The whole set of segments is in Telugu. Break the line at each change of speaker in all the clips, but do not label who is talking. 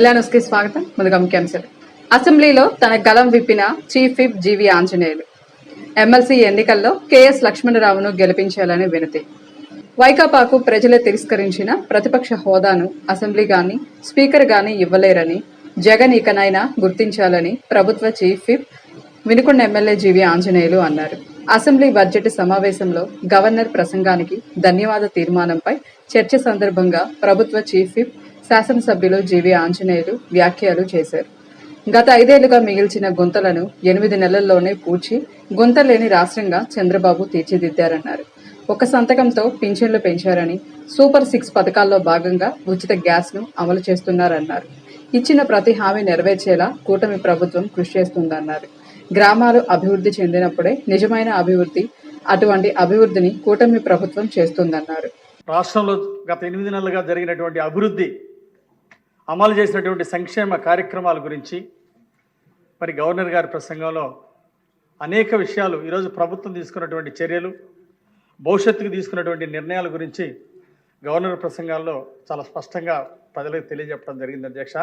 ఎల్లాన్యూస్కి స్వాగతం. ముందుగా ముఖ్యాంశాలు. అసెంబ్లీలో తన గలం విప్పిన చీఫ్ విప్ జీవి ఆంజనేయులు. ఎమ్మెల్సీ ఎన్నికల్లో కేఎస్ లక్ష్మణరావును గెలిపించాలని వినతి. వైకాపాకు ప్రజలే తిరస్కరించిన ప్రతిపక్ష హోదాను అసెంబ్లీ గాని స్పీకర్ గాని ఇవ్వలేరని జగన్ ఇకనైనా గుర్తించాలని ప్రభుత్వ చీఫ్ విప్ వినుకొండ ఎమ్మెల్యే జీవి ఆంజనేయులు అన్నారు. అసెంబ్లీ బడ్జెట్ సమావేశంలో గవర్నర్ ప్రసంగానికి ధన్యవాద తీర్మానంపై చర్చ సందర్భంగా ప్రభుత్వ చీఫ్ విప్ శాసనసభ్యులు జీవి ఆంజనేయులు వ్యాఖ్యలు చేశారు. గత 5 ఏళ్లుగా మిగిల్చిన గుంతలను 8 నెలల్లోనే పూడ్చి గుంతలేని రాష్ట్రంగా చంద్రబాబు తీర్చిదిద్దారన్నారు. ఒక సంతకంతో పింఛన్లు పెంచారని, సూపర్ 6 పథకాల్లో భాగంగా ఉచిత గ్యాస్ను అమలు చేస్తున్నారన్నారు. ఇచ్చిన ప్రతి హామీ నెరవేర్చేలా కూటమి ప్రభుత్వం కృషి చేస్తుందన్నారు. గ్రామాలు అభివృద్ధి చెందినప్పుడే నిజమైన అభివృద్ధి. అటువంటి అభివృద్ధిని కూటమి ప్రభుత్వం చేస్తుందన్నారు.
రాష్ట్రంలో గత 8 నెలలుగా జరిగినటువంటి అభివృద్ధి, అమలు చేసినటువంటి సంక్షేమ కార్యక్రమాల గురించి మరి గవర్నర్ గారి ప్రసంగంలో అనేక విషయాలు, ఈరోజు ప్రభుత్వం తీసుకున్నటువంటి చర్యలు, భవిష్యత్తుకు తీసుకున్నటువంటి నిర్ణయాల గురించి గవర్నర్ ప్రసంగాల్లో చాలా స్పష్టంగా ప్రజలకు తెలియజెప్పడం జరిగింది అధ్యక్ష.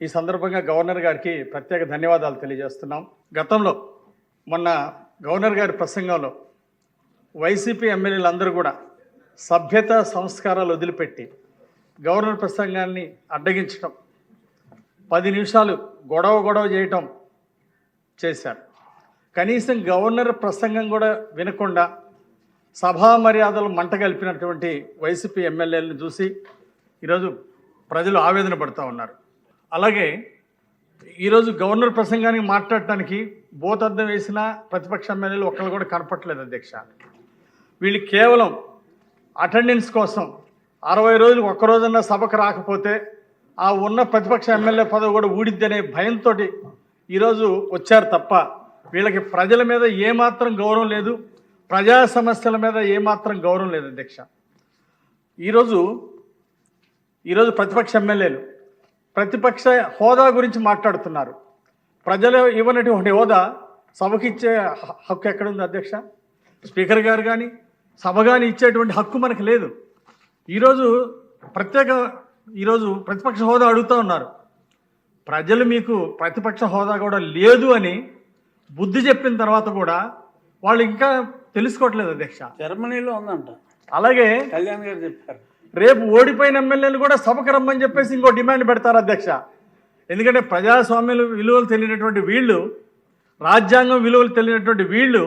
ఈ సందర్భంగా గవర్నర్ గారికి ప్రత్యేక ధన్యవాదాలు తెలియజేస్తున్నాం. గతంలో మొన్న గవర్నర్ గారి ప్రసంగంలో వైసీపీ ఎమ్మెల్యేలందరూ కూడా సభ్యత సంస్కారాలు వదిలిపెట్టి గవర్నర్ ప్రసంగాన్ని అడ్డగించడం, 10 నిమిషాలు గొడవ చేయటం చేశారు. కనీసం గవర్నర్ ప్రసంగం కూడా వినకుండా సభా మర్యాదలు మంటగలిపినటువంటి వైసీపీ ఎమ్మెల్యేలను చూసి ఈరోజు ప్రజలు ఆవేదన పడుతూ ఉన్నారు. అలాగే ఈరోజు గవర్నర్ ప్రసంగానికి మాట్లాడటానికి బోతద్దం వేసిన ప్రతిపక్ష ఎమ్మెల్యేలు ఒక్కళ్ళు కూడా కనపట్లేదు అధ్యక్ష. వీళ్ళు కేవలం అటెండెన్స్ కోసం 60 రోజులు ఒక్కరోజన్నా సభకు రాకపోతే ఆ ఉన్న ప్రతిపక్ష ఎమ్మెల్యే పదవి కూడా ఊడిద్దనే భయంతో ఈరోజు వచ్చారు తప్ప వీళ్ళకి ప్రజల మీద ఏమాత్రం గౌరవం లేదు, ప్రజా సమస్యల మీద ఏమాత్రం గౌరవం లేదు అధ్యక్ష. ఈరోజు ప్రతిపక్ష ఎమ్మెల్యేలు ప్రతిపక్ష హోదా గురించి మాట్లాడుతున్నారు. ప్రజలు ఇవ్వనటువంటి హోదా సభకి ఇచ్చే హక్కు ఎక్కడుంది అధ్యక్ష? స్పీకర్ గారు కానీ సభ కానీ ఇచ్చేటువంటి హక్కు మనకు లేదు. ఈరోజు ప్రతిపక్ష హోదా అడుగుతూ ఉన్నారు. ప్రజలు మీకు ప్రతిపక్ష హోదా కూడా లేదు అని బుద్ధి చెప్పిన తర్వాత కూడా వాళ్ళు ఇంకా తెలుసుకోవట్లేదు అధ్యక్ష.
జర్మనీలో ఉందంట.
అలాగే
కళ్యాణ్ గారు చెప్పారు,
రేపు ఓడిపోయిన ఎమ్మెల్యేలు కూడా సభకు రమ్మని చెప్పేసి ఇంకో డిమాండ్ పెడతారు అధ్యక్ష. ఎందుకంటే ప్రజాస్వామ్య విలువలు తెలియనటువంటి వీళ్ళు, రాజ్యాంగం విలువలు తెలియనటువంటి వీళ్ళు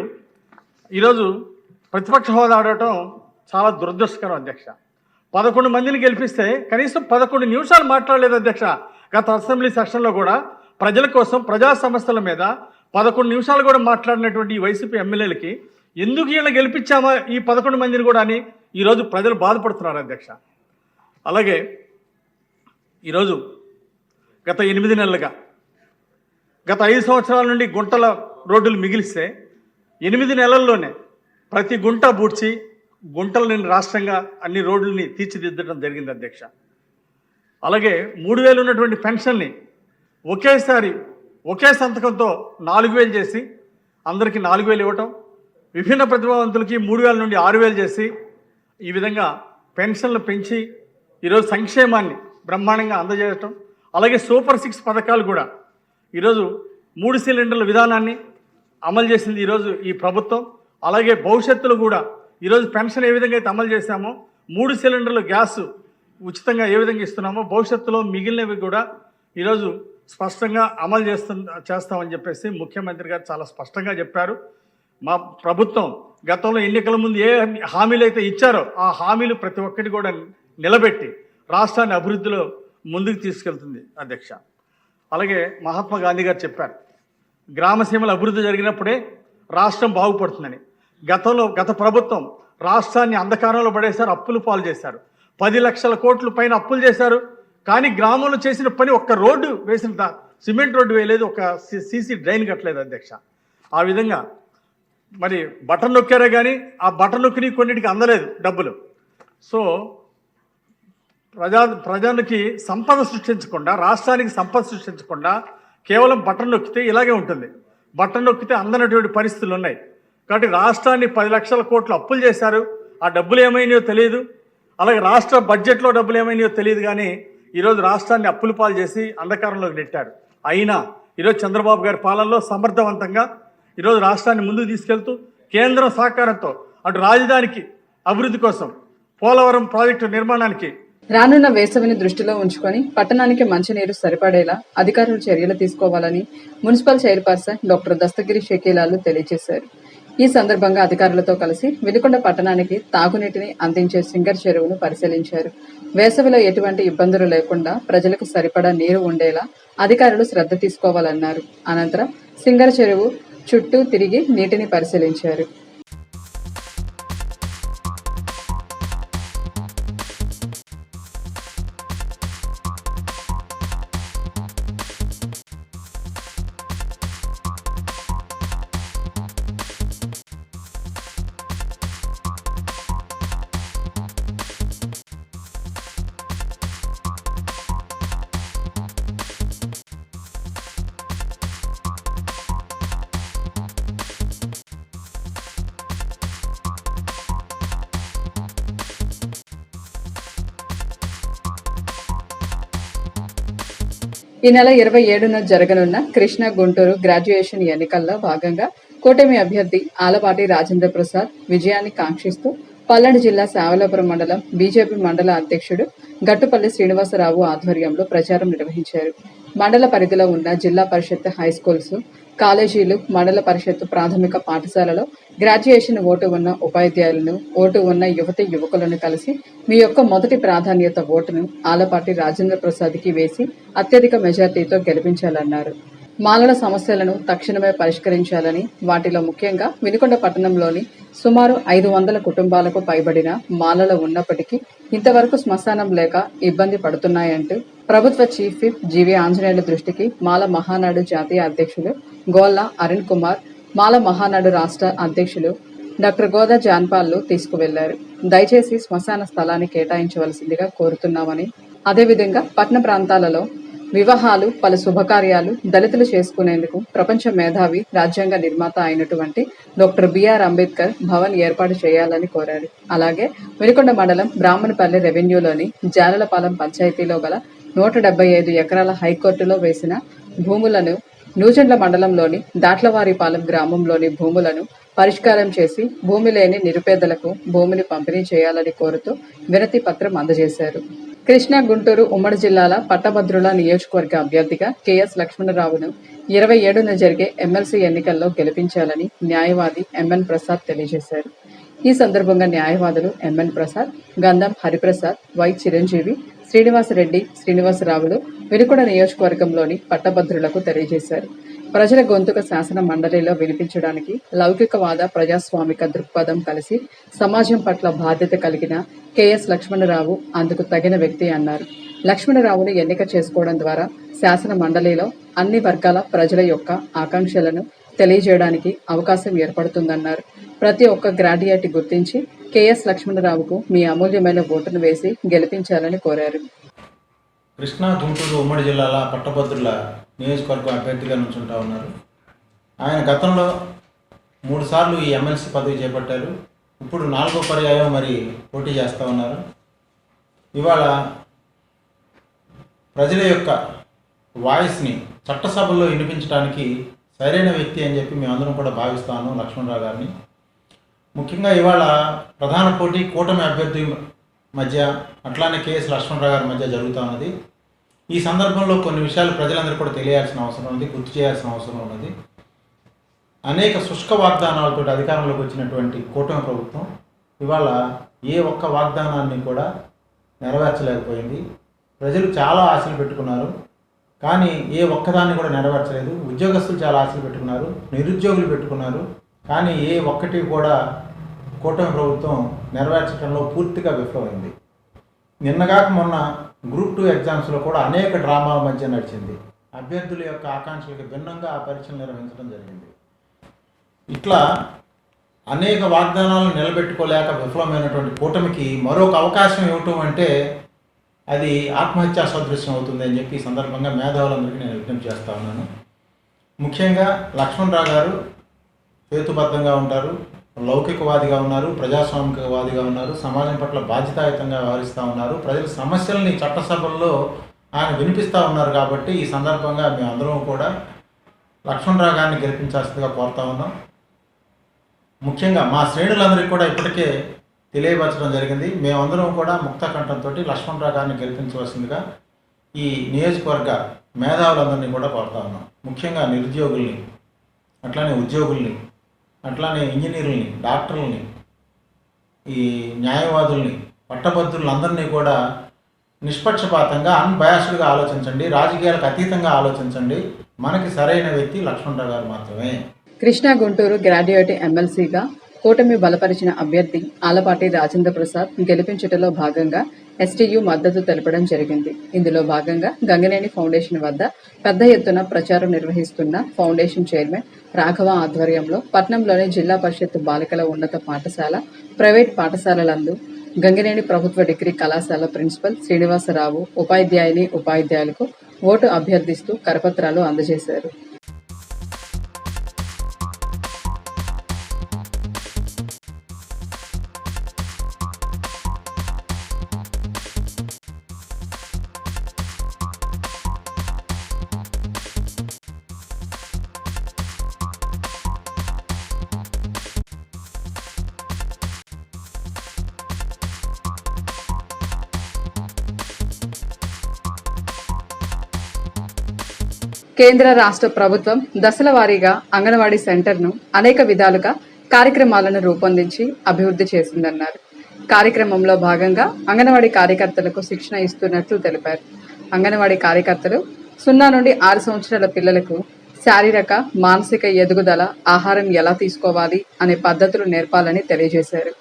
ఈరోజు ప్రతిపక్ష హోదా ఆడటం చాలా దురదృష్టకరం అధ్యక్ష. 11 మందిని గెలిపిస్తే కనీసం 11 నిమిషాలు మాట్లాడలేదు అధ్యక్ష. గత అసెంబ్లీ సెషన్లో కూడా ప్రజల కోసం, ప్రజా సమస్యల మీద 11 నిమిషాలు కూడా మాట్లాడినటువంటి ఈ వైసీపీ ఎమ్మెల్యేలకి ఎందుకు వీళ్ళని గెలిపించామా ఈ 11 మందిని కూడా అని ఈరోజు ప్రజలు బాధపడుతున్నారు అధ్యక్ష. అలాగే ఈరోజు గత 8 నెలలుగా, గత 5 సంవత్సరాల నుండి గుంటల రోడ్డులు మిగిలిస్తే 8 నెలల్లోనే ప్రతి గుంట బూడ్చి గుంటలు నిండి రాష్ట్రంగా అన్ని రోడ్లని తీర్చిదిద్దడం జరిగింది అధ్యక్ష. అలాగే 3000 ఉన్నటువంటి పెన్షన్ని ఒకేసారి ఒకే సంతకంతో 4000 చేసి అందరికీ 4000 ఇవ్వటం, విభిన్న ప్రతిభావంతులకి 3000 నుండి 6000 చేసి ఈ విధంగా పెన్షన్లు పెంచి ఈరోజు సంక్షేమాన్ని బ్రహ్మాండంగా అందజేయటం. అలాగే సూపర్ 6 పథకాలు కూడా ఈరోజు 3 సిలిండర్ల విధానాన్ని అమలు చేసింది ఈరోజు ఈ ప్రభుత్వం. అలాగే భవిష్యత్తులో కూడా ఈరోజు పెన్షన్ ఏ విధంగా అయితే అమలు చేశామో 3 సిలిండర్లు గ్యాస్ ఉచితంగా ఏ విధంగా ఇస్తున్నామో భవిష్యత్తులో మిగిలినవి కూడా ఈరోజు స్పష్టంగా అమలు చేస్తామని చెప్పేసి ముఖ్యమంత్రి గారు చాలా స్పష్టంగా చెప్పారు. మా ప్రభుత్వం గతంలో ఎన్నికల ముందు ఏ హామీలు అయితే ఇచ్చారో ఆ హామీలు ప్రతి ఒక్కటి కూడా నిలబెట్టి రాష్ట్రాన్ని అభివృద్ధిలో ముందుకు తీసుకెళ్తుంది అధ్యక్ష. అలాగే మహాత్మా గాంధీ గారు చెప్పారు, గ్రామసీమల అభివృద్ధి జరిగినప్పుడే రాష్ట్రం బాగుపడుతుందని. గత ప్రభుత్వం రాష్ట్రాన్ని అంధకారంలో పడేశారు, అప్పులు పాలు చేశారు, 10 లక్షల కోట్ల పైన అప్పులు చేశారు. కానీ గ్రామంలో చేసిన పని ఒక్క రోడ్డు వేసిన, సిమెంట్ రోడ్డు వేయలేదు, ఒక సీసీ డ్రైన్ కట్టలేదు అధ్యక్ష. ఆ విధంగా మరి బటన్ నొక్కారే కానీ ఆ బటన్ నొక్కిని కొన్నిటికి అందలేదు డబ్బులు. సో ప్రజలకి సంపద సృష్టించకుండా, రాష్ట్రానికి సంపద సృష్టించకుండా కేవలం బటన్ నొక్కితే ఇలాగే ఉంటుంది. బటన్ నొక్కితే అందనటువంటి పరిస్థితులు ఉన్నాయి. కాబట్టి రాష్ట్రాన్ని 10 లక్షల కోట్లు అప్పులు చేశారు. ఆ డబ్బులు ఏమైనాయో తెలియదు. అలాగే రాష్ట్ర బడ్జెట్లో డబ్బులు ఏమైనాయో తెలియదు. కానీ ఈరోజు రాష్ట్రాన్ని అప్పుల పాలు చేసి అంధకారంలోకి నెట్టారు. అయినా ఈరోజు చంద్రబాబు గారి పాలనలో సమర్థవంతంగా ఈరోజు రాష్ట్రాన్ని ముందుకు తీసుకెళ్తూ కేంద్రం సహకారంతో అటు రాజధానికి అభివృద్ధి కోసం, పోలవరం ప్రాజెక్టు నిర్మాణానికి
రానున్న వేసవిని దృష్టిలో ఉంచుకొని పట్టణానికి మంచినీరు సరిపడేలా అధికారులు చర్యలు తీసుకోవాలని మున్సిపల్ చైర్పర్సన్ డాక్టర్ దస్తగిరి షకీలాలు తెలియజేశారు. ఈ సందర్భంగా అధికారులతో కలిసి వినుకొండ పట్టణానికి తాగునీటిని అందించే సింగర్ చెరువును పరిశీలించారు. వేసవిలో ఎటువంటి ఇబ్బందులు లేకుండా ప్రజలకు సరిపడా నీరు ఉండేలా అధికారులు శ్రద్ధ తీసుకోవాలన్నారు. అనంతరం సింగర్ చెరువు చుట్టూ తిరిగి నీటిని పరిశీలించారు. ఈ నెల 27న జరగనున్న కృష్ణా గుంటూరు గ్రాడ్యుయేషన్ ఎన్నికల్లో భాగంగా కూటమి అభ్యర్థి ఆలపాటి రాజేంద్ర ప్రసాద్ విజయాన్ని కాంక్షిస్తూ పల్నాడు జిల్లా శావలాపురం మండలం బీజేపీ మండల అధ్యక్షుడు గట్టుపల్లి శ్రీనివాసరావు ఆధ్వర్యంలో ప్రచారం నిర్వహించారు. మండల పరిధిలో ఉన్న జిల్లా పరిషత్ హైస్కూల్స్, కాలేజీలు, మండల పరిషత్ ప్రాథమిక పాఠశాలలో గ్రాడ్యుయేషన్ ఓటు ఉన్న ఉపాధ్యాయులను, ఓటు ఉన్న యువతి యువకులను కలిసి మీ యొక్క మొదటి ప్రాధాన్యత ఓటును ఆలపాటి రాజేంద్ర ప్రసాద్కి వేసి అత్యధిక మెజార్టీతో గెలిపించాలన్నారు. మాలల సమస్యలను తక్షణమే పరిష్కరించాలని, వాటిలో ముఖ్యంగా వినుకొండ పట్టణంలోని సుమారు 500 కుటుంబాలకు పైబడిన మాలలు ఉన్నప్పటికీ ఇంతవరకు శ్మశానం లేక ఇబ్బంది పడుతున్నాయంటూ ప్రభుత్వ చీఫ్ విప్ జీవి ఆంజనేయుల దృష్టికి మాల మహానాడు జాతీయ అధ్యక్షులు గోల్లా అరుణ్ కుమార్, మాల మహానాడు రాష్ట్ర అధ్యక్షులు డాక్టర్ గోదా జాన్పాల్లు తీసుకువెళ్లారు. దయచేసి శ్మశాన స్థలాన్ని కేటాయించవలసిందిగా కోరుతున్నామని, అదేవిధంగా పట్టణ ప్రాంతాలలో వివాహాలు, పలు శుభకార్యాలు దళితులు చేసుకునేందుకు ప్రపంచ మేధావి, రాజ్యాంగ నిర్మాత అయినటువంటి డాక్టర్ బిఆర్ అంబేద్కర్ భవన్ ఏర్పాటు చేయాలని కోరారు. అలాగే వినుకొండ మండలం బ్రాహ్మణపల్లి రెవెన్యూలోని జాలలపాలెం పంచాయతీలో గల 175 ఎకరాల హైకోర్టులో వేసిన భూములను, నూజెండ్ల మండలంలోని దాట్లవారిపాలెం గ్రామంలోని భూములను పరిష్కారం చేసి భూమి లేని నిరుపేదలకు భూమిని పంపిణీ చేయాలని కోరుతూ వినతి పత్రం అందజేశారు. కృష్ణా గుంటూరు ఉమ్మడి జిల్లాల పట్టభద్రుల నియోజకవర్గ అభ్యర్థిగా కెఎస్ లక్ష్మణరావును 27న జరిగే ఎమ్మెల్సీ ఎన్నికల్లో గెలిపించాలని న్యాయవాది ఎంఎన్ ప్రసాద్ తెలియజేశారు. ఈ సందర్భంగా న్యాయవాదులు ఎంఎన్ ప్రసాద్, గంధం హరిప్రసాద్, వై చిరంజీవి, శ్రీనివాసరెడ్డి, శ్రీనివాసరావులు వినుకొండ నియోజకవర్గంలోని పట్టభద్రులకు తెలియజేశారు. ప్రజల గొంతుక శాసన మండలిలో వినిపించడానికి లౌకికవాద ప్రజాస్వామిక దృక్పథం కలిసి సమాజం పట్ల బాధ్యత కలిగిన కెఎస్ లక్ష్మణరావు అందుకు తగిన వ్యక్తి అన్నారు. లక్ష్మణరావును ఎన్నిక చేసుకోవడం ద్వారా శాసన మండలిలో అన్ని వర్గాల ప్రజల యొక్క ఆకాంక్షలను తెలియజేయడానికి అవకాశం ఏర్పడుతుందన్నారు. ప్రతి ఒక్క గ్రాడ్యుయేట్ గుర్తించి కెఎస్ లక్ష్మణరావుకు మీ అమూల్యమైన ఓటును వేసి గెలిపించాలని కోరారు.
కృష్ణా గుంటూరు ఉమ్మడి జిల్లాల పట్టభద్రుల నియోజకవర్గం అభ్యర్థిగా నుంచుంటా ఉన్నారు. ఆయన గతంలో 3 సార్లు ఈ ఎమ్మెల్సీ పదవి చేపట్టారు. ఇప్పుడు 4వ పర్యాయం మరి పోటీ చేస్తూ ఉన్నారు. ఇవాళ ప్రజల యొక్క వాయిస్ని చట్టసభల్లో వినిపించడానికి సరైన వ్యక్తి అని చెప్పి మేమందరం కూడా భావిస్తాను లక్ష్మణరావు గారిని. ముఖ్యంగా ఇవాళ ప్రధాన పోటీ కూటమి అభ్యర్థి మధ్య, అట్లానే కెఎస్ లక్ష్మణరావు గారి మధ్య జరుగుతూ ఉన్నది. ఈ సందర్భంలో కొన్ని విషయాలు ప్రజలందరూ కూడా తెలియాల్సిన అవసరం ఉంది, గుర్తు చేయాల్సిన అవసరం ఉన్నది. అనేక శుష్క వాగ్దానాలతో అధికారంలోకి వచ్చినటువంటి కూటమి ప్రభుత్వం ఇవాళ ఏ ఒక్క వాగ్దానాన్ని కూడా నెరవేర్చలేకపోయింది. ప్రజలు చాలా ఆశలు పెట్టుకున్నారు, కానీ ఏ ఒక్కదాన్ని కూడా నెరవేర్చలేదు. ఉద్యోగస్తులు చాలా ఆశలు పెట్టుకున్నారు, నిరుద్యోగులు పెట్టుకున్నారు, కానీ ఏ ఒక్కటి కూడా కూటమి ప్రభుత్వం నెరవేర్చడంలో పూర్తిగా విఫలమైంది. నిన్నగాక మొన్న గ్రూప్ 2 ఎగ్జామ్స్లో కూడా అనేక డ్రామాల మధ్య నడిచింది. అభ్యర్థుల యొక్క ఆకాంక్షలకు భిన్నంగా ఆ పరీక్షలు నిర్వహించడం జరిగింది. ఇట్లా అనేక వాగ్దానాలను నిలబెట్టుకోలేక విఫలమైనటువంటి కూటమికి మరొక అవకాశం ఇవ్వటం అంటే అది ఆత్మహత్యా సదృశ్యం అవుతుంది అని చెప్పి ఈ సందర్భంగా మేధావులందరికీ నేను విజ్ఞప్తి చేస్తూ ఉన్నాను. ముఖ్యంగా లక్ష్మణరావు గారు హేతుబద్ధంగా ఉంటారు, లౌకికవాదిగా ఉన్నారు, ప్రజాస్వామికవాదిగా ఉన్నారు, సమాజం పట్ల బాధ్యతాయుతంగా వ్యవహరిస్తూ ఉన్నారు. ప్రజల సమస్యల్ని చట్టసభల్లో ఆయన వినిపిస్తూ ఉన్నారు. కాబట్టి ఈ సందర్భంగా మేమందరం కూడా లక్ష్మణరావు గారిని గెలిపించాల్సిందిగా కోరుతా ఉన్నాం. ముఖ్యంగా మా శ్రేణులందరికీ కూడా ఇప్పటికే తెలియపరచడం జరిగింది. మేమందరం కూడా ముక్త కంఠంతో లక్ష్మణరావు గారిని గెలిపించవలసిందిగా ఈ నియోజకవర్గ మేధావులందరినీ కూడా కోరుతా ఉన్నాం. ముఖ్యంగా నిరుద్యోగుల్ని, అట్లానే ఉద్యోగుల్ని, అట్లానే ఇంజనీర్లని, డాక్టర్లని, ఈ న్యాయవాదుల్ని, పట్టభద్రులందరినీ కూడా నిష్పక్షపాతంగా అన్బయాస్డ్గా ఆలోచించండి, రాజకీయాలకు అతీతంగా ఆలోచించండి. మనకి సరైన వ్యక్తి లక్ష్మణరావు గారు మాత్రమే.
కృష్ణా గుంటూరు గ్రాడ్యుయేట్ ఎమ్మెల్సీగా కూటమి బలపరిచిన అభ్యర్థి ఆలపాటి రాజేంద్ర ప్రసాద్ గెలిపించటంలో భాగంగా ఎస్టీయూ మద్దతు తెలపడం జరిగింది. ఇందులో భాగంగా గంగనేని ఫౌండేషన్ వద్ద పెద్ద ఎత్తున ప్రచారం నిర్వహిస్తున్న ఫౌండేషన్ చైర్మన్ రాఘవ ఆధ్వర్యంలో పట్నంలోని జిల్లా పరిషత్ బాలికల ఉన్నత పాఠశాల, ప్రైవేట్ పాఠశాలలందు గంగనేని ప్రభుత్వ డిగ్రీ కళాశాల ప్రిన్సిపల్ శ్రీనివాసరావు ఉపాధ్యాయులకు ఓటు అభ్యర్థిస్తూ కరపత్రాలు అందజేశారు. కేంద్ర రాష్ట్ర ప్రభుత్వం దశల వారీగా అంగన్వాడీ సెంటర్ను అనేక విధాలుగా కార్యక్రమాలను రూపొందించి అభివృద్ధి చేసిందన్నారు. కార్యక్రమంలో భాగంగా అంగన్వాడీ కార్యకర్తలకు శిక్షణ ఇస్తున్నట్లు తెలిపారు. అంగన్వాడీ కార్యకర్తలు 0 నుండి 6 సంవత్సరాల పిల్లలకు శారీరక, మానసిక ఎదుగుదల, ఆహారం ఎలా తీసుకోవాలి అనే పద్ధతులు నేర్పాలని తెలియజేశారు.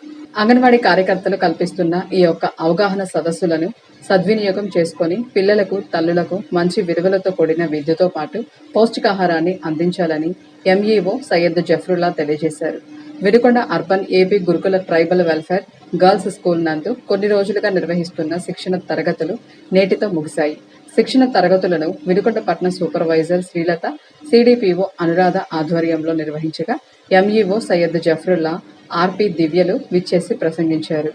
అంగన్వాడీ కార్యకర్తలు కల్పిస్తున్న ఈ యొక్క అవగాహన సదస్సులను సద్వినియోగం చేసుకొని పిల్లలకు, తల్లులకు మంచి విలువలతో కూడిన విద్యతో పాటు పౌష్టికాహారాన్ని అందించాలని ఎంఈఓ సయ్యద్ జఫరుల్లా తెలియజేశారు. వినుకొండ అర్బన్ ఏపీ గురుకుల ట్రైబల్ వెల్ఫేర్ గర్ల్స్ స్కూల్ నందు కొన్ని రోజులుగా నిర్వహిస్తున్న శిక్షణ తరగతులు నేటితో ముగిశాయి. శిక్షణ తరగతులను వినుకొండ పట్టణ సూపర్వైజర్ శ్రీలత, సిడిపిఓ అనురాధ ఆధ్వర్యంలో నిర్వహించగా ఎంఈఓ సయ్యద్ జఫరుల్లా, ఆర్పి దివ్యలు విచ్చేసి ప్రసంగించారు.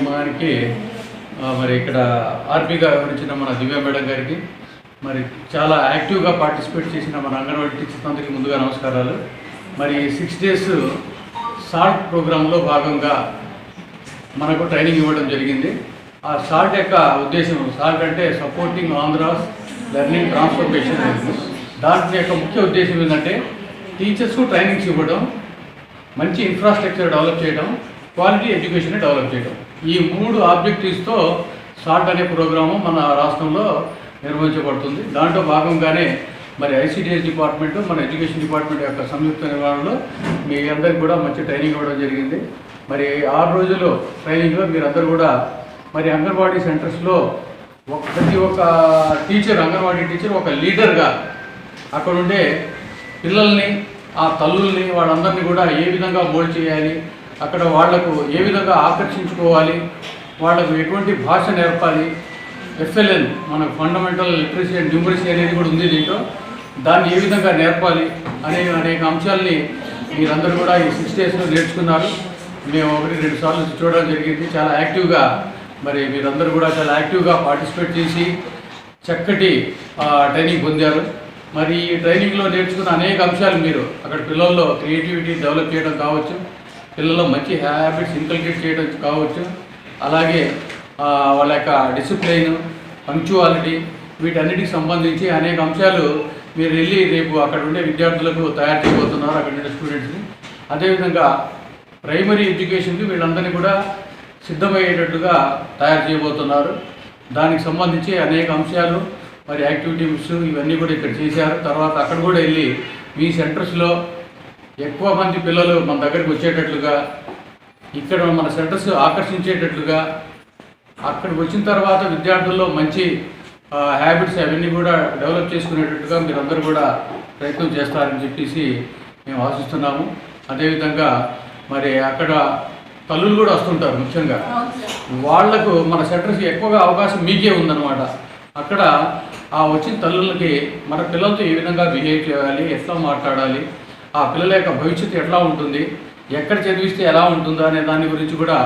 వారికి మరి ఇక్కడ ఆర్పీగా వివరించిన మన దివ్య మేడం గారికి, మరి చాలా యాక్టివ్గా పార్టిసిపేట్ చేసిన మన అంగన్వాడీ టీచర్స్ అందరికీ ముందుగా నమస్కారాలు. మరి 6 days సాల్ట్ ప్రోగ్రాంలో భాగంగా మనకు ట్రైనింగ్ ఇవ్వడం జరిగింది. ఆ సాల్ట్ యొక్క ఉద్దేశం, సాల్ట్ అంటే సపోర్టింగ్ ఆంధ్రాస్ లెర్నింగ్ ట్రాన్స్ఫర్మేషన్. దాని యొక్క ముఖ్య ఉద్దేశం ఏంటంటే టీచర్స్కు ట్రైనింగ్స్ ఇవ్వడం, మంచి ఇన్ఫ్రాస్ట్రక్చర్ డెవలప్ చేయడం, క్వాలిటీ ఎడ్యుకేషన్ డెవలప్ చేయడం. ఈ 3 ఆబ్జెక్టివ్స్తో సాల్ట్ అనే ప్రోగ్రాము మన రాష్ట్రంలో నిర్వహించబడుతుంది. దాంట్లో భాగంగానే మరి ఐసిడిఎస్ డిపార్ట్మెంట్, మన ఎడ్యుకేషన్ డిపార్ట్మెంట్ యొక్క సంయుక్త నిర్వహణలో మీ అందరికి కూడా మంచి ట్రైనింగ్ ఇవ్వడం జరిగింది. మరి 6 రోజులు ట్రైనింగ్లో మీరందరూ కూడా మరి అంగన్వాడీ సెంటర్స్లో ప్రతి ఒక్క టీచర్, అంగన్వాడీ టీచర్ ఒక లీడర్గా అక్కడ ఉండే పిల్లల్ని, ఆ తల్లుల్ని, వాళ్ళందరినీ కూడా ఏ విధంగా మోల్డ్ చేయాలి, అక్కడ వాళ్లకు ఏ విధంగా ఆకర్షించుకోవాలి, వాళ్లకు ఎటువంటి భాష నేర్పాలి, ఎఫ్ఎల్ఎన్ మన ఫండమెంటల్ లిటరసీ అండ్ న్యూమరసీ అనేది కూడా ఉంది దీంట్లో. దాన్ని ఏ విధంగా నేర్పాలి అనే అనేక అంశాలని మీరందరూ కూడా ఈ 6 డేస్లో నేర్చుకున్నారు. మేము 1-2 సార్లు చూడడం జరిగింది. చాలా యాక్టివ్గా మరి మీరందరూ కూడా చాలా యాక్టివ్గా పార్టిసిపేట్ చేసి చక్కటి ట్రైనింగ్ పొందారు. మరి ఈ ట్రైనింగ్లో నేర్చుకున్న అనేక అంశాలు మీరు అక్కడ పిల్లల్లో క్రియేటివిటీ డెవలప్ చేయడం కావచ్చు, పిల్లల్లో మంచి హ్యాబిట్స్ ఇన్కల్కేట్ చేయడం కావచ్చు, అలాగే వాళ్ళ యొక్క డిసిప్లైన్, పంక్చువాలిటీ, వీటన్నిటికి సంబంధించి అనేక అంశాలు మీరు వెళ్ళి రేపు అక్కడ ఉండే విద్యార్థులకు తయారు చేయబోతున్నారు, అక్కడ ఉండే స్టూడెంట్స్ని. అదేవిధంగా ప్రైమరీ ఎడ్యుకేషన్కి వీళ్ళందరినీ కూడా సిద్ధమయ్యేటట్లుగా తయారు చేయబోతున్నారు. దానికి సంబంధించి అనేక అంశాలు మరి యాక్టివిటీస్ ఇవన్నీ కూడా ఇక్కడ చేశారు. తర్వాత అక్కడ కూడా వెళ్ళి మీ సెంటర్స్లో ఎక్కువ మంది పిల్లలు మన దగ్గరికి వచ్చేటట్లుగా, ఇక్కడ మన సెంటర్స్ ఆకర్షించేటట్లుగా, అక్కడికి వచ్చిన తర్వాత విద్యార్థుల్లో మంచి హ్యాబిట్స్ అవన్నీ కూడా డెవలప్ చేసుకునేటట్టుగా మీరందరూ కూడా ప్రయత్నం చేస్తారని చెప్పేసి మేము ఆశిస్తున్నాము. అదేవిధంగా మరి అక్కడ తల్లులు కూడా వస్తుంటారు. ముఖ్యంగా వాళ్లకు మన సెంటర్స్కి ఎక్కువగా అవకాశం మీకే ఉందన్నమాట. అక్కడ ఆ వచ్చిన తల్లులకి మన పిల్లలతో ఏ విధంగా బిహేవ్ చేయాలి, ఎట్లా మాట్లాడాలి, ఆ పిల్లల యొక్క భవిష్యత్తు ఎట్లా ఉంటుంది, ఎక్కడ చదివిస్తే ఎలా ఉంటుందో అనే దాని గురించి కూడా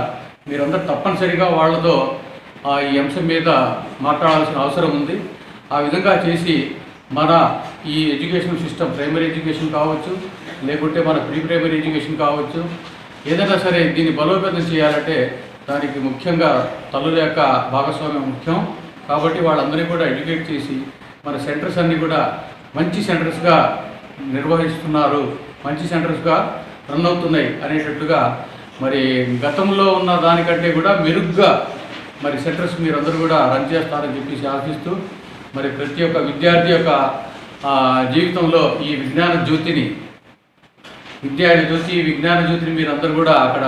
మీరందరూ తప్పనిసరిగా వాళ్ళతో ఈ అంశం మీద మాట్లాడాల్సిన అవసరం ఉంది. ఆ విధంగా చేసి మన ఈ ఎడ్యుకేషన్ సిస్టమ్, ప్రైమరీ ఎడ్యుకేషన్ కావచ్చు, లేకుంటే మన ప్రీ ప్రైమరీ ఎడ్యుకేషన్ కావచ్చు, ఏదైనా సరే దీన్ని బలోపేతం చేయాలంటే దానికి ముఖ్యంగా తల్లుల యొక్క భాగస్వామ్యం ముఖ్యం. కాబట్టి వాళ్ళందరినీ కూడా ఎడ్యుకేట్ చేసి మన సెంటర్స్ అన్నీ కూడా మంచి సెంటర్స్గా నిర్వహిస్తున్నారు, మంచి సెంటర్స్గా రన్ అవుతున్నాయి అనేటట్టుగా మరి గతంలో ఉన్న దానికంటే కూడా మెరుగ్గా మరి సెంటర్స్ మీరందరూ కూడా రన్ చేస్తారని చెప్పేసి ఆశిస్తూ మరి ప్రతి ఒక్క విద్యార్థి యొక్క జీవితంలో ఈ విజ్ఞాన జ్యోతిని మీరందరూ కూడా అక్కడ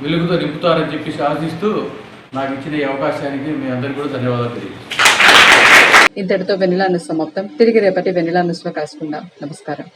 వెలుగుతో నింపుతారని చెప్పేసి ఆశిస్తూ నాకు ఇచ్చిన ఈ అవకాశానికి మీ అందరికీ కూడా ధన్యవాదాలు తెలియజేస్తాను.
ఇంతటితో వెన్నెలా న్యూస్ సమాప్తం. తిరిగి రేపటి వెన్నెలా న్యూస్లో కలుసుకుందాం. నమస్కారం.